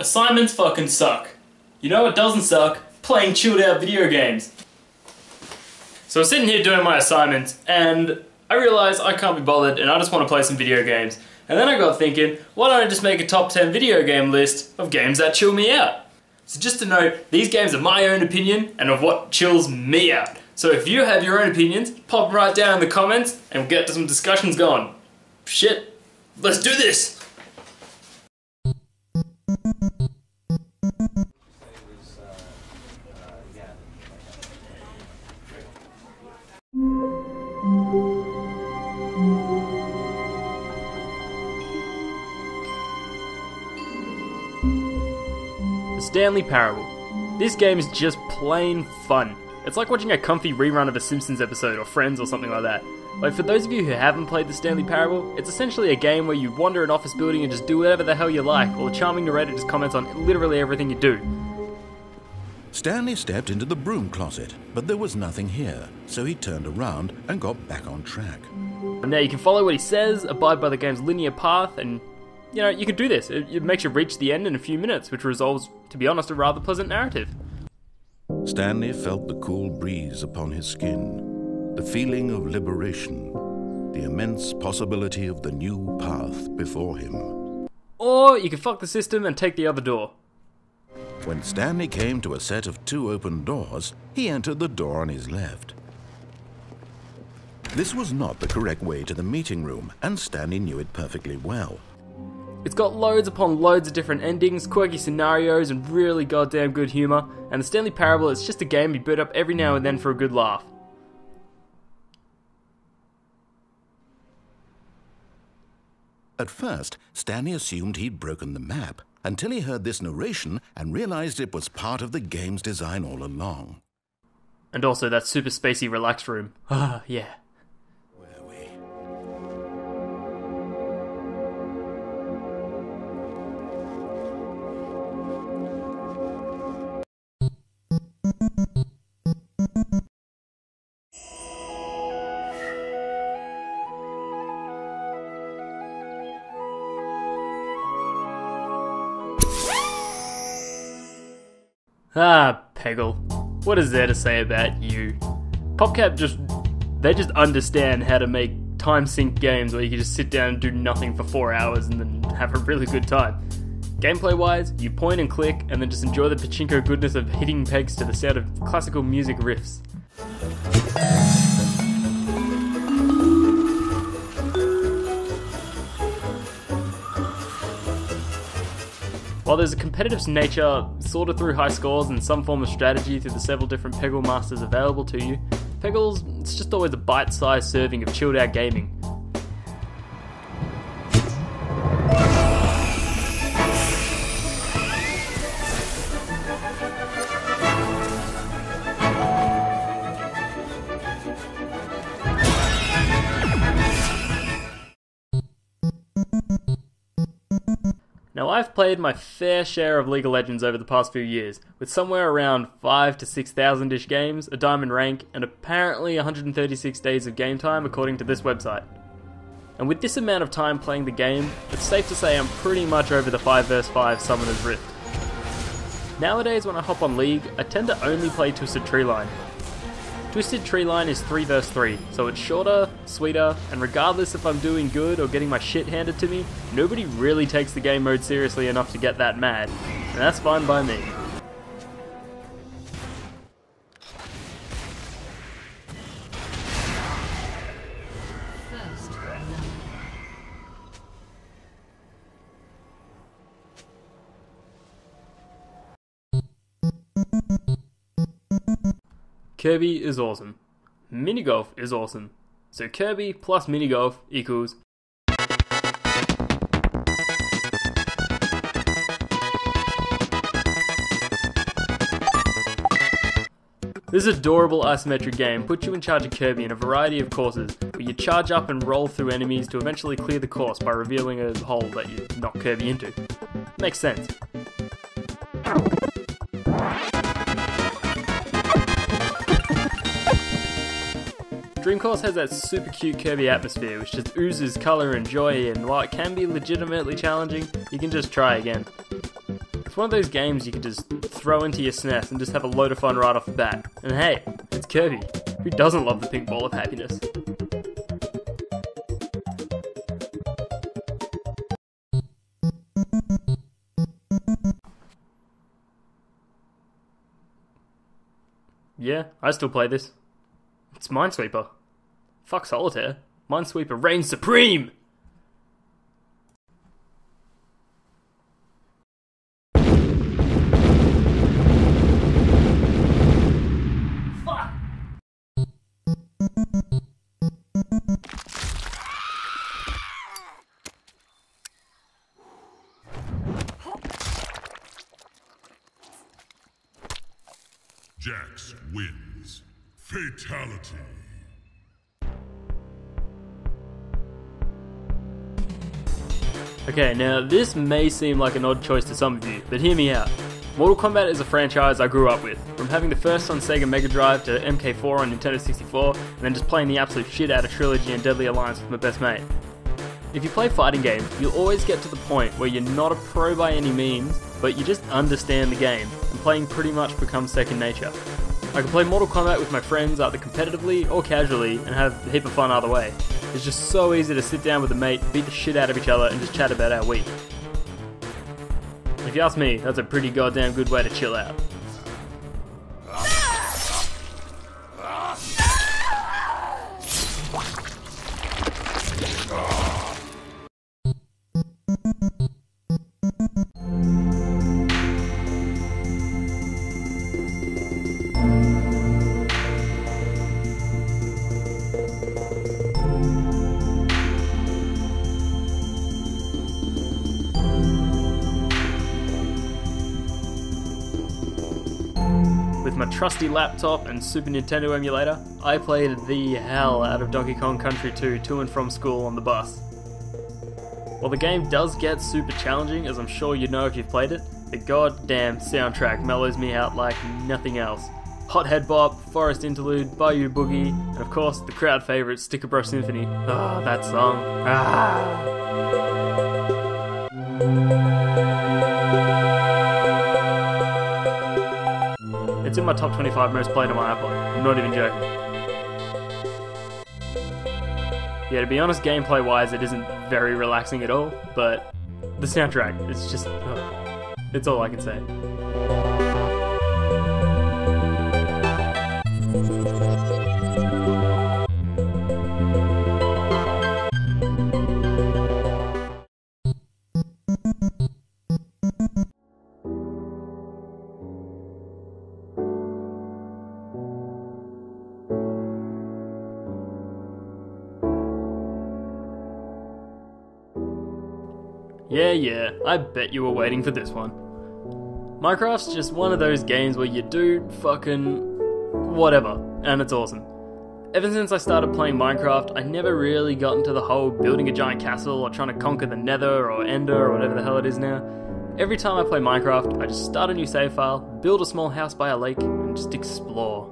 Assignments fucking suck. You know what doesn't suck? Playing chilled out video games. So I was sitting here doing my assignments and I realised I can't be bothered and I just want to play some video games. And then I got thinking, why don't I just make a top 10 video game list of games that chill me out? So just to note, these games are my own opinion and of what chills me out. So if you have your own opinions, pop them right down in the comments and we'll get some discussions going. Shit, let's do this! The Stanley Parable. This game is just plain fun. It's like watching a comfy rerun of a Simpsons episode or Friends or something like that. Like, for those of you who haven't played the Stanley Parable, it's essentially a game where you wander an office building and just do whatever the hell you like, while the charming narrator just comments on literally everything you do. Stanley stepped into the broom closet, but there was nothing here, so he turned around and got back on track. Now you can follow what he says, abide by the game's linear path, and you know, you can do this. It makes you reach the end in a few minutes, which resolves, to be honest, a rather pleasant narrative. Stanley felt the cool breeze upon his skin, the feeling of liberation, the immense possibility of the new path before him. Or you can fuck the system and take the other door. When Stanley came to a set of 2 open doors, he entered the door on his left. This was not the correct way to the meeting room, and Stanley knew it perfectly well. It's got loads upon loads of different endings, quirky scenarios, and really goddamn good humour, and the Stanley Parable is just a game you boot up every now and then for a good laugh. At first, Stanley assumed he'd broken the map, until he heard this narration and realized it was part of the game's design all along. And also that super spacey relaxed room. Ah, yeah. Where are we? Ah, Peggle. What is there to say about you? PopCap they just understand how to make time sync games where you can just sit down and do nothing for 4 hours and then have a really good time. Gameplay wise, you point and click and then just enjoy the Pachinko goodness of hitting pegs to the sound of classical music riffs. While there's a competitive nature, sorted through high scores and some form of strategy through the several different Peggle masters available to you, Peggle's it's just always a bite-sized serving of chilled out gaming. Now, I've played my fair share of League of Legends over the past few years, with somewhere around 5,000 to 6,000-ish games, a diamond rank, and apparently 136 days of game time according to this website. And with this amount of time playing the game, it's safe to say I'm pretty much over the 5 vs 5 Summoner's Rift. Nowadays when I hop on League, I tend to only play Twisted Treeline. Twisted Treeline is 3 vs 3, so it's shorter, sweeter, and regardless if I'm doing good or getting my shit handed to me, nobody really takes the game mode seriously enough to get that mad, and that's fine by me. Kirby is awesome. Minigolf is awesome. So Kirby plus minigolf equals... This adorable isometric game puts you in charge of Kirby in a variety of courses, where you charge up and roll through enemies to eventually clear the course by revealing a hole that you knock Kirby into. Makes sense. Dream Course has that super cute Kirby atmosphere which just oozes colour and joy, and while it can be legitimately challenging, you can just try again. It's one of those games you can just throw into your SNES and just have a load of fun right off the bat. And hey, it's Kirby. Who doesn't love the pink ball of happiness? Yeah, I still play this. It's Minesweeper. Fuck Solitaire. Minesweeper reigns supreme! Fuck! Jax wins. Fatality. Okay, now this may seem like an odd choice to some of you, but hear me out. Mortal Kombat is a franchise I grew up with, from having the first on Sega Mega Drive to MK4 on Nintendo 64, and then just playing the absolute shit out of Trilogy and Deadly Alliance with my best mate. If you play fighting games, you'll always get to the point where you're not a pro by any means, but you just understand the game, and playing pretty much becomes second nature. I can play Mortal Kombat with my friends either competitively or casually, and have a heap of fun either way. It's just so easy to sit down with a mate, beat the shit out of each other, and just chat about our week. If you ask me, that's a pretty goddamn good way to chill out. With my trusty laptop and Super Nintendo emulator, I played the hell out of Donkey Kong Country 2 to and from school on the bus. While the game does get super challenging, as I'm sure you know if you've played it, the goddamn soundtrack mellows me out like nothing else. Hot Head Bop, Forest Interlude, Bayou Boogie, and of course the crowd favourite Sticker Bro Symphony. Ah, that song. It's in my top 25 most played on my iPod. I'm not even joking. Yeah, to be honest, gameplay wise, it isn't very relaxing at all, but the soundtrack, it's just, it's all I can say. Yeah, I bet you were waiting for this one. Minecraft's just one of those games where you do fucking whatever, and it's awesome. Ever since I started playing Minecraft, I never really got into the whole building a giant castle or trying to conquer the Nether or Ender or whatever the hell it is now. Every time I play Minecraft, I just start a new save file, build a small house by a lake, and just explore.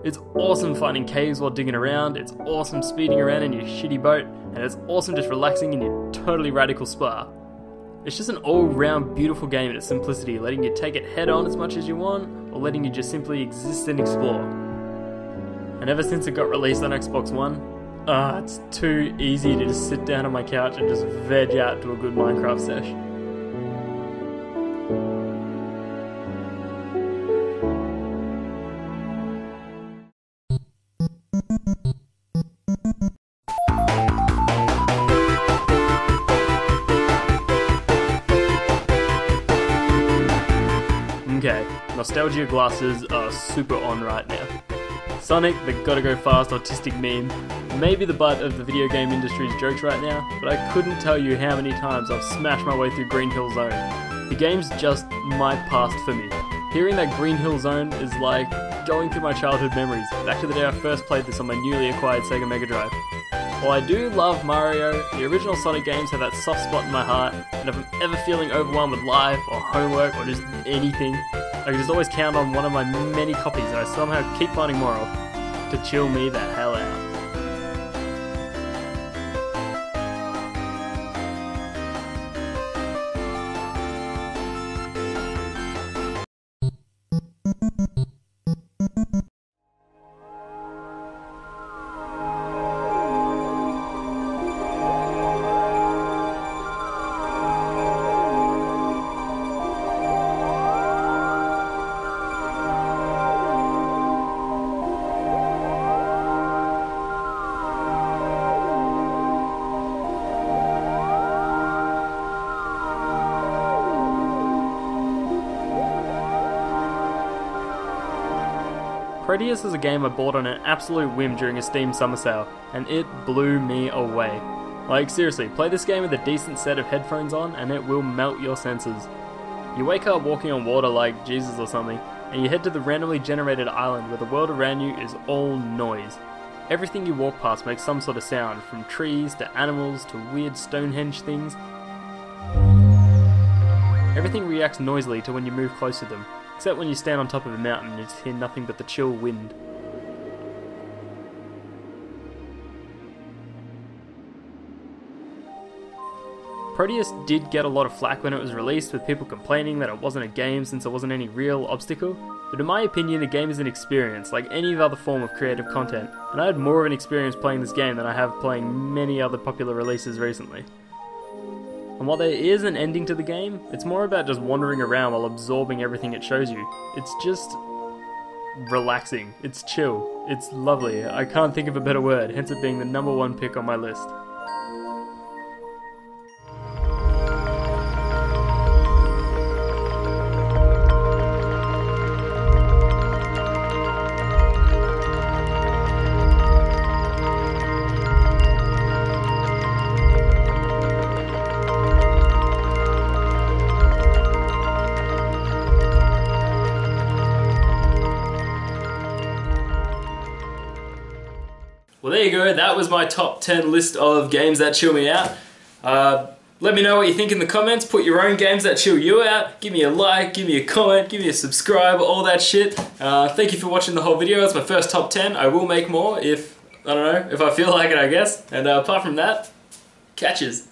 It's awesome finding caves while digging around, it's awesome speeding around in your shitty boat, and it's awesome just relaxing in your totally radical spa. It's just an all-round beautiful game in its simplicity, letting you take it head-on as much as you want, or letting you just simply exist and explore. And ever since it got released on Xbox One, it's too easy to just sit down on my couch and just veg out to a good Minecraft sesh. Okay, nostalgia glasses are super on right now. Sonic, the gotta go fast autistic meme, may be the butt of the video game industry's jokes right now, but I couldn't tell you how many times I've smashed my way through Green Hill Zone. The game's just my past for me. Hearing that Green Hill Zone is like going through my childhood memories, back to the day I first played this on my newly acquired Sega Mega Drive. While I do love Mario, the original Sonic games have that soft spot in my heart, and if I'm ever feeling overwhelmed with life, or homework, or just anything, I can just always count on one of my many copies that I somehow keep finding more of, to chill me the hell out. Proteus is a game I bought on an absolute whim during a Steam summer sale, and it blew me away. Like seriously, play this game with a decent set of headphones on and it will melt your senses. You wake up walking on water like Jesus or something, and you head to the randomly generated island where the world around you is all noise. Everything you walk past makes some sort of sound, from trees to animals to weird Stonehenge things. Everything reacts noisily to when you move close to them, except when you stand on top of a mountain and you just hear nothing but the chill wind. Proteus did get a lot of flack when it was released, with people complaining that it wasn't a game since there wasn't any real obstacle, but in my opinion the game is an experience, like any other form of creative content, and I had more of an experience playing this game than I have playing many other popular releases recently. And while there is an ending to the game, it's more about just wandering around while absorbing everything it shows you. It's just relaxing, it's chill, it's lovely, I can't think of a better word, hence it being the #1 pick on my list. Well, there you go, that was my top 10 list of games that chill me out. Let me know what you think in the comments, put your own games that chill you out, give me a like, give me a comment, give me a subscribe, all that shit. Thank you for watching the whole video. It's my first top 10, I will make more if, I don't know, if I feel like it I guess. And apart from that, catches.